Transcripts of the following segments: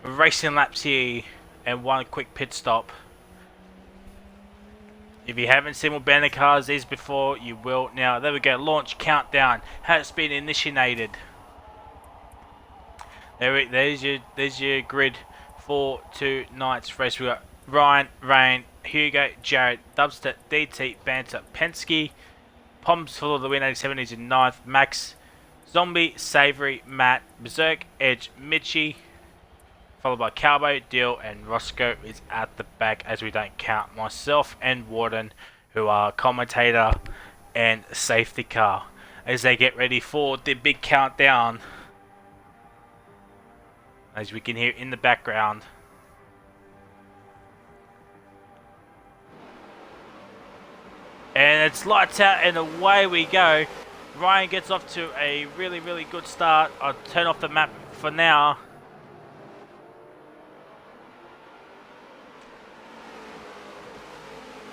racing laps here and one quick pit stop. If you haven't seen what BANTERCARS is before, you will now. There we go. Launch countdown has been initiated. There's your grid for tonight's race. We got Ryan, Rain, Hugo, Jared, Dubstep, DT, Banter, Penske, Poms for the win. 87 is in 9th. Max, Zombie, Savory, Matt, Berserk, Edge, Mitchie, followed by Calbo, Dill, and Roscoe is at the back, as we don't count myself and Warden, who are commentator and safety car, as they get ready for the big countdown, as we can hear in the background. And it's lights out and away we go. Ryan gets off to a really good start. I'll turn off the map for now.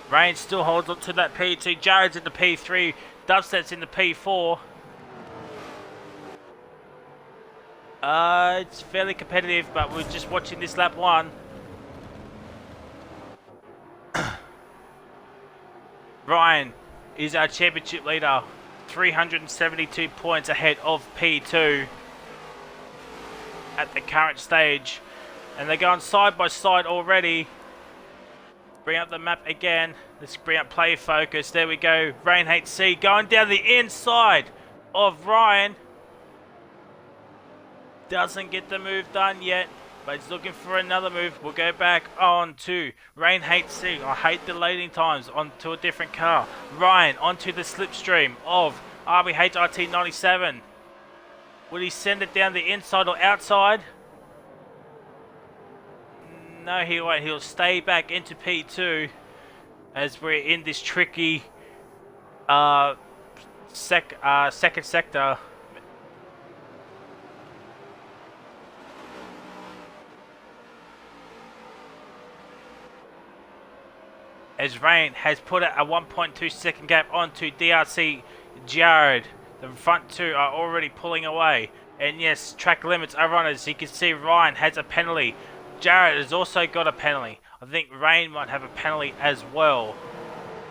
Rain still holds up to that P2. Jared's in the P3. Dubstep's in the P4. It's fairly competitive, but we're just watching this lap 1. Ryan is our championship leader. 372 points ahead of P2 at the current stage. And they're going side by side already. Bring up the map again. Let's bring up play focus. There we go. Rain Hates C going down the inside of Ryan. Doesn't get the move done yet, but he's looking for another move. We'll go back on to Rain Hates C. I hate the loading times onto a different car. Ryan onto the slipstream of RBH RT97. Will he send it down the inside or outside? No, he won't. He'll stay back into P2 as we're in this tricky second sector. As Rain has put a 1.2 second gap onto DRC Jared. The front two are already pulling away. And yes, track limits are on, as you can see Ryan has a penalty. Jared has also got a penalty. I think Rain might have a penalty as well.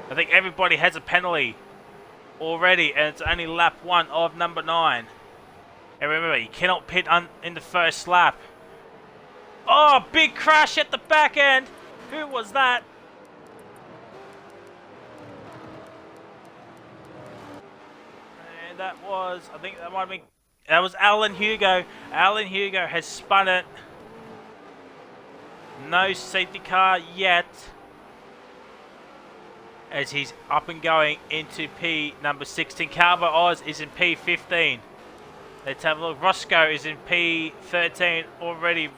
I think everybody has a penalty already, and it's only lap 1 of number 9. And remember, you cannot pit in the first lap. Oh, big crash at the back end. Who was that? And that was, I think that might have been, that was Alan Hugo. Alan Hugo has spun it. No safety car yet, as he's up and going into P number 16. Calvo Oz is in P15. Let's have a look. Roscoe is in P13 already.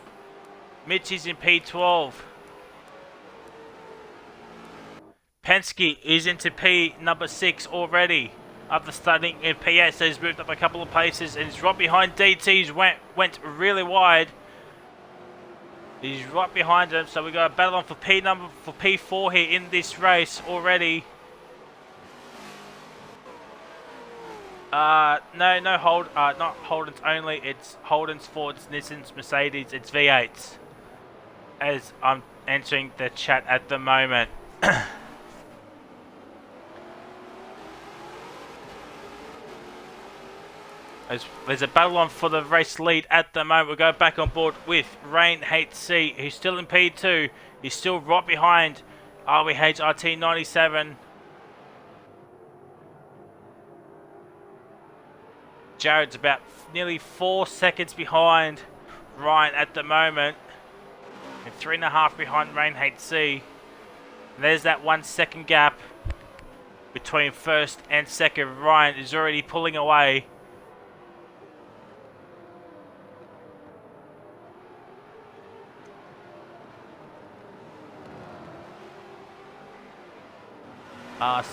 Mitch is in P12. Penske is into P number 6 already. After starting in PS, he's moved up a couple of places and he's right behind DT's. Went really wide. He's right behind him, so we got a battle on for P4 here in this race already. No hold, not Holden's only. It's Holden's, Fords, Nissans, Mercedes. It's V8s. As I'm entering the chat at the moment. There's a battle on for the race lead at the moment. We'll go back on board with Rain Hates C, who's still in P2. He's still right behind RBH RT97. Jared's about nearly 4 seconds behind Ryan at the moment. And 3.5 behind Rain Hates C. And there's that 1 second gap between first and second. Ryan is already pulling away.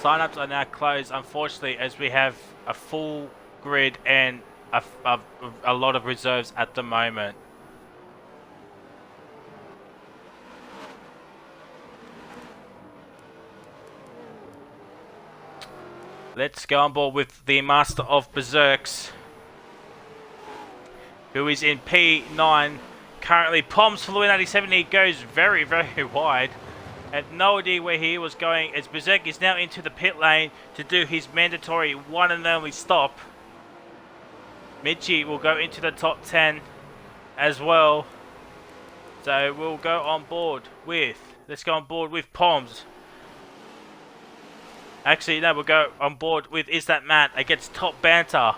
Sign-ups are now closed, unfortunately, as we have a full grid and a lot of reserves at the moment. Let's go on board with the Master of Berserks, who is in P9 currently. Poms for the win 87. He goes very, very wide. Had no idea where he was going, as Berserk is now into the pit lane to do his mandatory one and only stop. Mitchie will go into the top 10 as well. So we'll go on board with, let's go on board with Poms. Actually, no, we'll go on board with Is That Matt against Top Banter.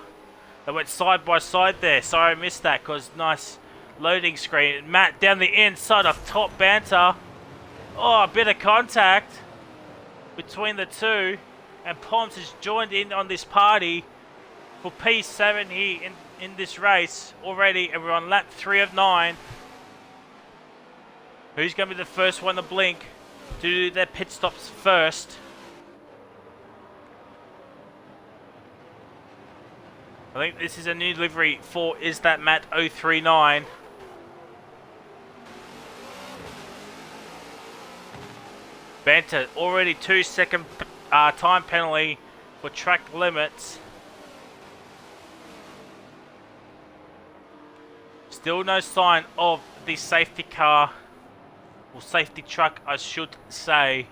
They went side by side there. Sorry I missed that because nice loading screen. Matt down the inside of Top Banter. Oh, a bit of contact between the two. And Poms has joined in on this party for P7 here in this race already. And we're on lap 3 of 9. Who's going to be the first one to blink to do their pit stops first? I think this is a new delivery for Is That Matt 039. Banter already 2-second time penalty for track limits. Still no sign of the safety car, or safety truck I should say.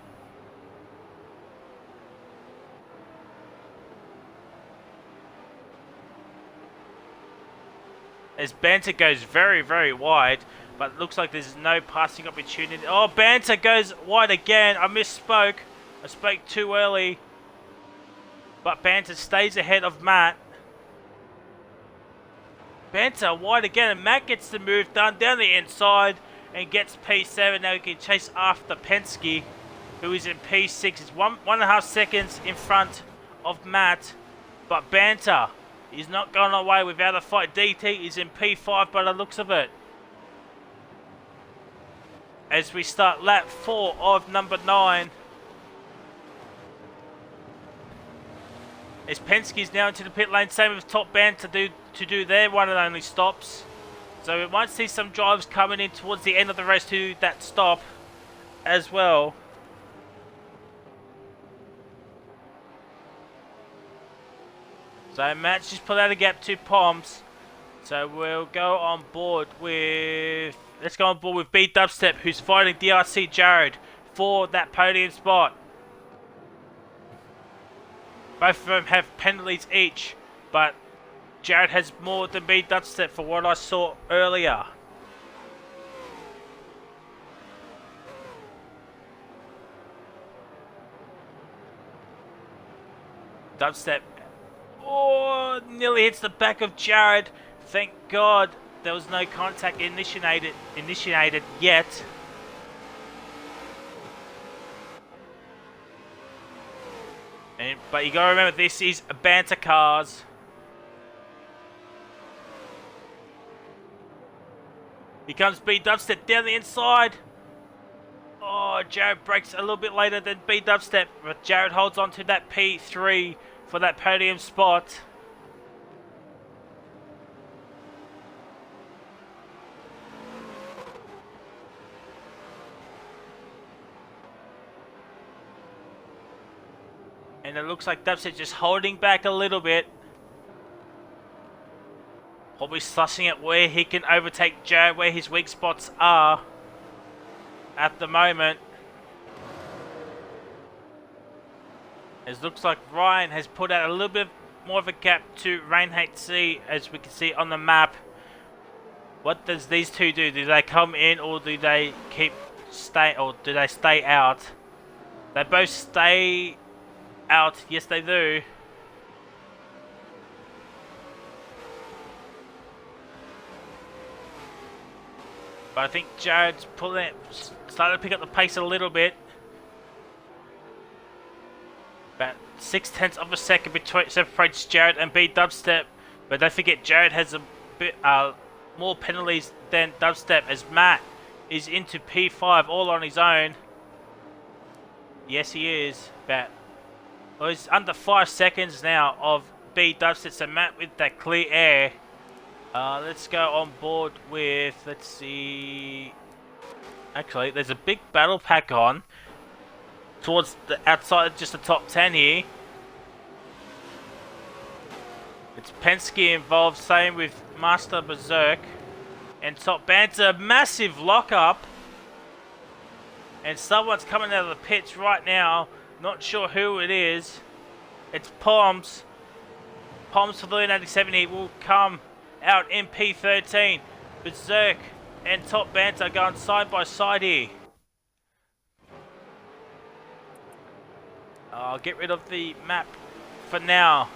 As Banter goes very, very wide, but it looks like there's no passing opportunity. Oh, Banter goes wide again. I misspoke. I spoke too early. But Banter stays ahead of Matt. Banter wide again, and Matt gets the move done down the inside and gets P7. Now he can chase after Penske, who is in P6. It's 1.5 seconds in front of Matt. But Banter is not going away without a fight. DT is in P5 by the looks of it. As we start lap 4 of number 9. As Penske's now into the pit lane, same with Top Band to do their one and only stops. So we might see some drivers coming in towards the end of the race to do that stop as well. So Matt's just put out a gap to Poms. So we'll go on board with, let's go on board with B Dubstep, who's fighting DRC Jared for that podium spot. Both of them have penalties each, but Jared has more than B Dubstep for what I saw earlier. Dubstep, oh, nearly hits the back of Jared. Thank God there was no contact initiated yet. But you gotta remember, this is BANTERCARS. Here comes B Dubstep down the inside. Oh, Jared breaks a little bit later than B Dubstep, but Jared holds on to that P3 for that podium spot. And it looks like Dubstep just holding back a little bit. Probably sussing at where he can overtake Jared, where his weak spots are at the moment. It looks like Ryan has put out a little bit more of a gap to Rain HC, as we can see on the map. What does these two do? Do they come in, or do they stay out? They both stay out. Yes, they do. But I think Jared's starting to pick up the pace a little bit. About 0.6 of a second separates Jared and B Dubstep. But don't forget, Jared has a bit more penalties than Dubstep, as Matt is into P5 all on his own. Yes, he is. But he's under 5 seconds now of B Dubstep, so Matt with that clear air. Let's go on board with, let's see. Actually, there's a big battle pack on towards the outside, just the top 10 here. It's Penske involved, same with Master Berserk. And top Banter, massive lock-up. And someone's coming out of the pits right now. Not sure who it is. It's Poms. Poms for the 97. He will come out in P13. Berserk and Top Banter going side by side here. I'll get rid of the map for now.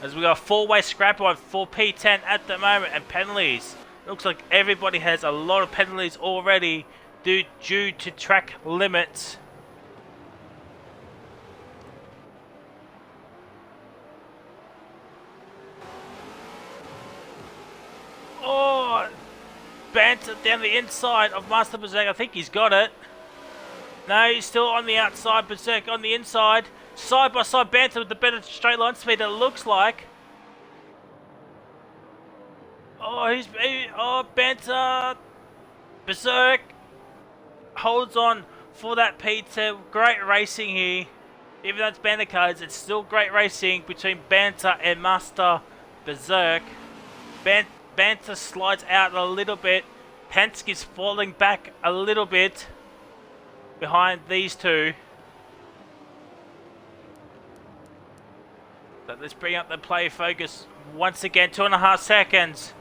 As we got a 4-way scrap on for P10 at the moment, and penalties. Looks like everybody has a lot of penalties already due to track limits. Oh, Banter down the inside of Master Berserk. I think he's got it. No, he's still on the outside. Berserk on the inside. Side by side Banter with the better straight line speed, it looks like. Oh, Banter. Berserk holds on for that P2. Great racing here. Even though it's BANTERCARS, it's still great racing between Banter and Master Berserk. Banter slides out a little bit. Penske's falling back a little bit behind these two. But let's bring up the play focus once again. 2.5 seconds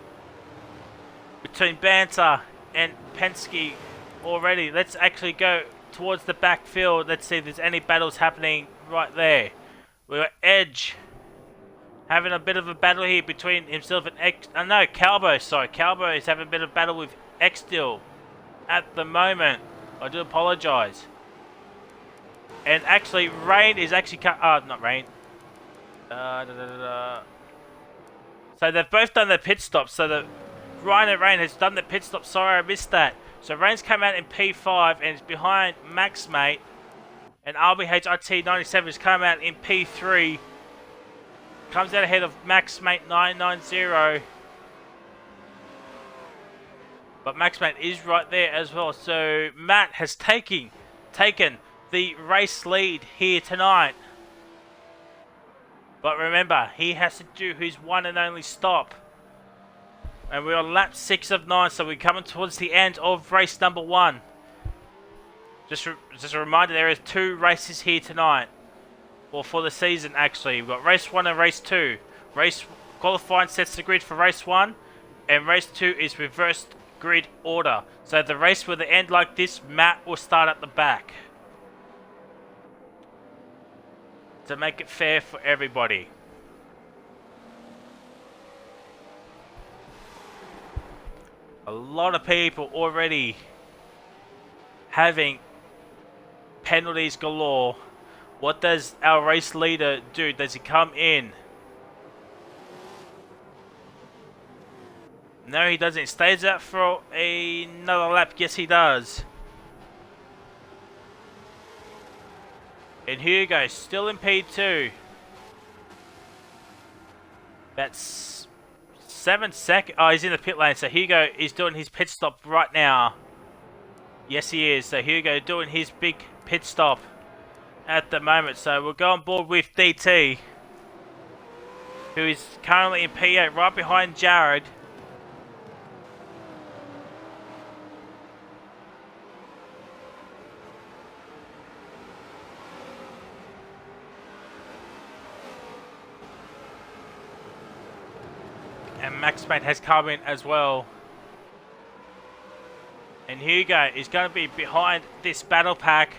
between Banter and Penske already. Let's actually go towards the backfield. Let's see if there's any battles happening right there. We've got Edge having a bit of a battle here between himself and Calbo. Sorry, Calbo is having a bit of a battle with Xdil at the moment. I do apologise. And actually, Rain is actually not Rain. So they've both done their pit stops. So the Ryan and Rain has done the pit stop. Sorry, I missed that. So Rain's come out in P5 and is behind Maxmate. And RBH 97 has come out in P3. Comes out ahead of Maxmate 990. But Maxmate is right there as well. So Matt has taken the race lead here tonight. But remember, he has to do his one and only stop. And we're on lap 6 of 9, so we're coming towards the end of race number 1. Just a reminder, there are 2 races here tonight. Or for the season, actually. We've got race 1 and race 2. Race qualifying sets the grid for race 1. And race 2 is reversed grid order. So the race will end like this. Matt will start at the back. To make it fair for everybody. A lot of people already having penalties galore. What does our race leader do? Does he come in? No, he doesn't. He stays out for another lap. Yes, he does. And here you go, still in P2. That's 7 seconds. Oh, he's in the pit lane. So Hugo is doing his pit stop right now. Yes, he is. So Hugo doing his big pit stop at the moment. So we'll go on board with DT, who is currently in P8 right behind Jared. And Maxmate has come in as well. And Hugo is going to be behind this battle pack.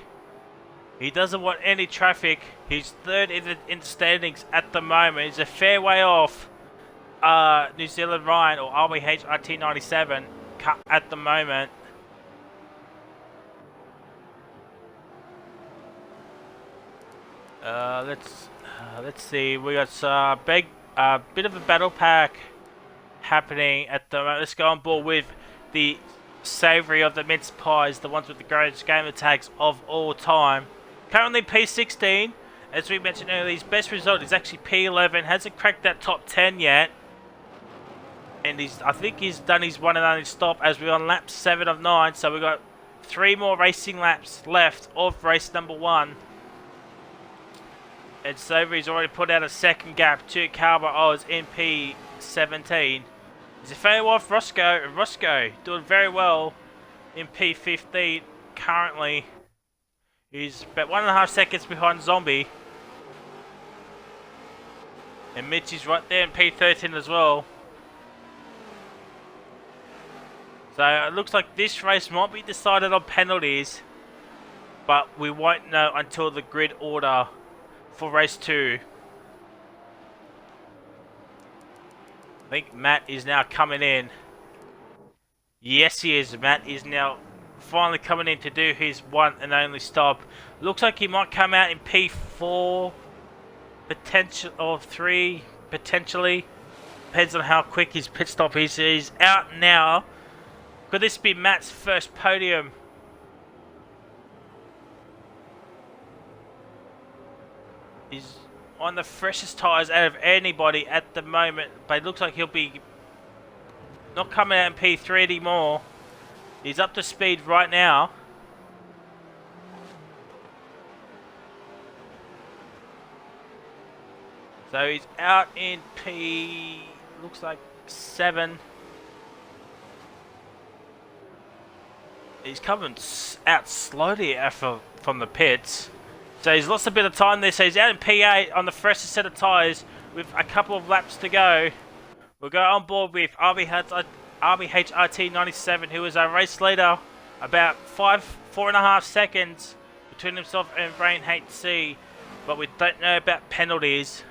He doesn't want any traffic. He's third in the standings at the moment. He's a fair way off New Zealand Ryan or RBH RT97 at the moment. Let's see. We got a bit of a battle pack happening at the moment. Let's go on board with the savoury of the mince pies, the ones with the greatest gamer tags of all time. Currently P16, as we mentioned earlier, his best result is actually P11. Hasn't cracked that top 10 yet, and I think he's done his one and only stop as we're on lap 7 of 9. So we've got 3 more racing laps left of race number 1. And Savoury's already put out a second gap to Calber Oz in 17. Is it fair off Roscoe? Roscoe doing very well in P15 currently. He's about 1.5 seconds behind Zombie. And Mitch is right there in P13 as well. So it looks like this race might be decided on penalties, but we won't know until the grid order for race 2. I think Matt is now coming in. Yes, he is. Matt is now finally coming in to do his one and only stop. Looks like he might come out in P4, potential or 3, potentially. Depends on how quick his pit stop is. He's out now. Could this be Matt's first podium? He's on the freshest tyres out of anybody at the moment, but it looks like he'll be not coming out in P3 anymore. He's up to speed right now. So he's out in P, looks like 7. He's coming out slowly from the pits. So he's lost a bit of time there. So he's out in P8 on the freshest set of tyres with a couple of laps to go. We'll go on board with RBHRT97, who is our race leader. About 4.5 seconds between himself and Brain HC. But we don't know about penalties.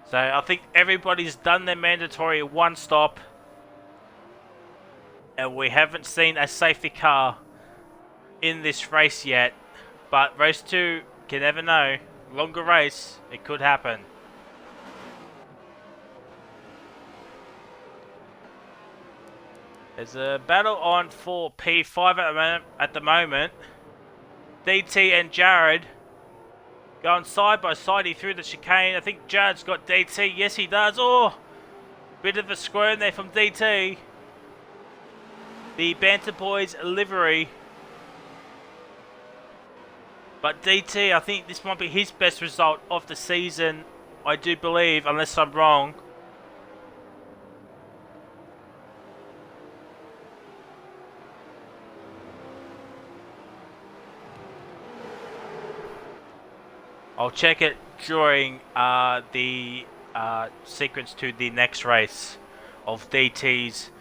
So I think everybody's done their mandatory one stop. And we haven't seen a safety car in this race yet. But race 2, can never know. Longer race, it could happen. There's a battle on for P5 at the moment. DT and Jared going side by side. He threw the chicane. I think Jared's got DT. Yes, he does. Oh, bit of a squirm there from DT. The Banter Boys livery. But DT, I think this might be his best result of the season. I do believe, unless I'm wrong. I'll check it during the sequence to the next race of DT's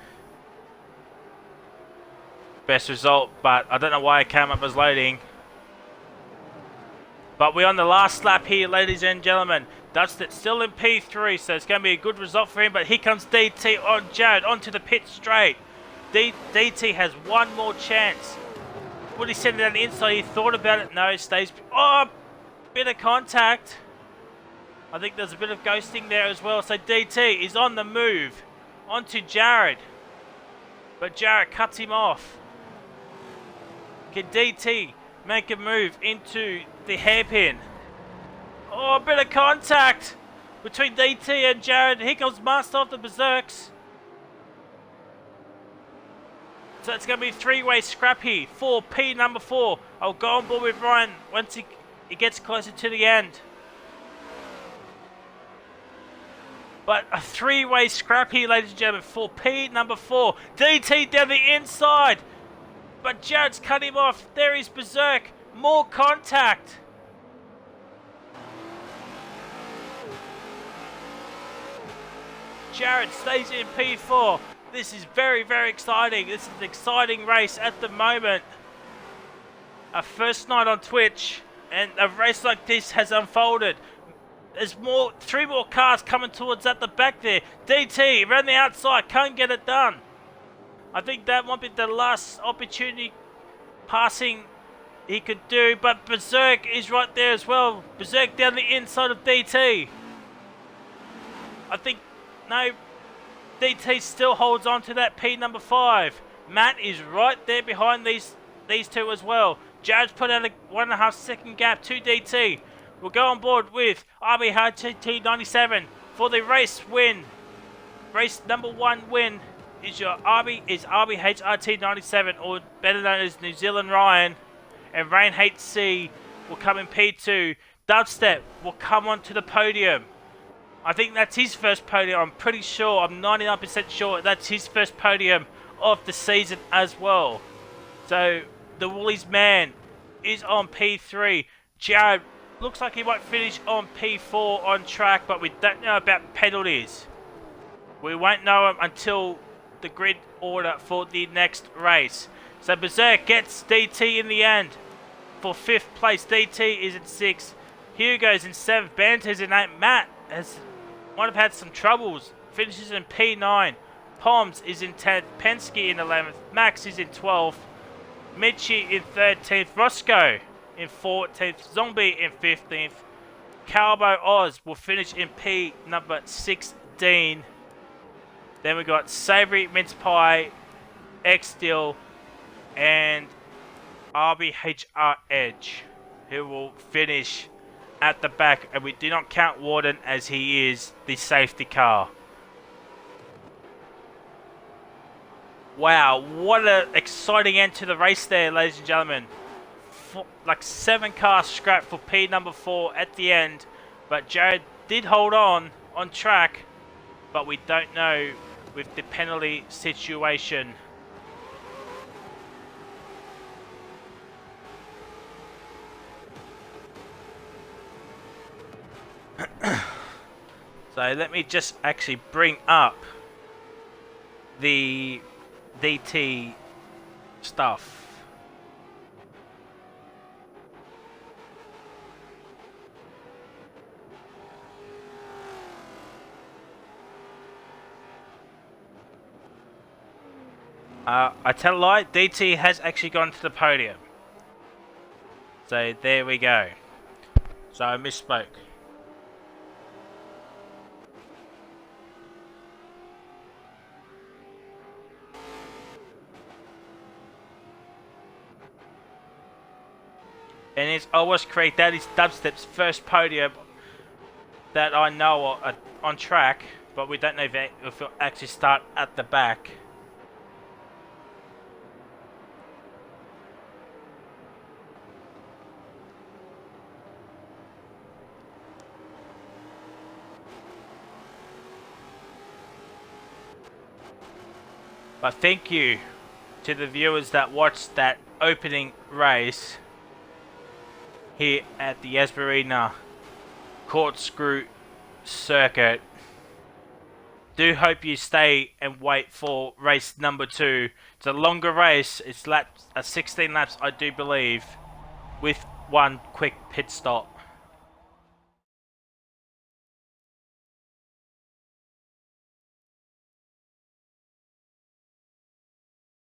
best result, but I don't know why it came up as loading. But we're on the last lap here, ladies and gentlemen. Dustin still in P3, so it's going to be a good result for him. But here comes DT on Jared, onto the pit straight. DT has one more chance. Would he send it down the inside? He thought about it. No, stays. Oh, bit of contact. I think there's a bit of ghosting there as well. So DT is on the move onto Jared. But Jared cuts him off. Can DT make a move into the hairpin? Oh, a bit of contact between DT and Jared. Here comes Master of the Berserks. So it's going to be three-way scrappy for P number 4. I'll go on board with Ryan once he gets closer to the end. But a three-way scrappy, ladies and gentlemen, for P number 4. DT down the inside. But Jared's cut him off. There is Berserk. More contact. Jared stays in P4. This is very, very exciting. This is an exciting race at the moment. Our first night on Twitch, and a race like this has unfolded. There's 3 more cars coming towards at the back there. DT around the outside, can't get it done. I think that might be the last opportunity passing he could do, but Berserk is right there as well. Berserk down the inside of DT. I think, no, DT still holds on to that P number 5. Matt is right there behind these two as well. Jared's put out a 1.5 second gap to DT. We'll go on board with RBHT97 for the race win. Race number 1 win is RBHRT97, or better known as New Zealand Ryan. And Rain HC will come in P2. Dubstep will come onto the podium. I think that's his first podium. I'm pretty sure, I'm 99% sure that's his first podium of the season as well. So the Woolies man is on P3. Jared looks like he might finish on P4 on track, but we don't know about penalties. We won't know them until the grid order for the next race. So Berserk gets DT in the end for 5th place. DT is in 6th. Hugo's in 7th. Banter's in 8th. Matt might have had some troubles. Finishes in P9. Poms is in 10th. Penske in 11th. Max is in 12th. Mitchie in 13th. Roscoe in 14th. Zombie in 15th. Calbo Oz will finish in P number 16. Then we got Savory Mince Pie, X-Steel, and RBHR Edge, who will finish at the back. And we do not count Warden as he is the safety car. Wow, what an exciting end to the race there, ladies and gentlemen. Like 7 cars scrapped for P number 4 at the end. But Jared did hold on track. But we don't know with the penalty situation. So let me just actually bring up the DT stuff. I tell a lie, DT has actually gone to the podium. So there we go. So I misspoke. And it's always correct. That is Dubstep's first podium that I know on track. But we don't know if it'll actually start at the back. But thank you to the viewers that watched that opening race here at the Marina Corkscrew Circuit. Do hope you stay and wait for race number 2. It's a longer race. It's 16 laps, I do believe, with one quick pit stop.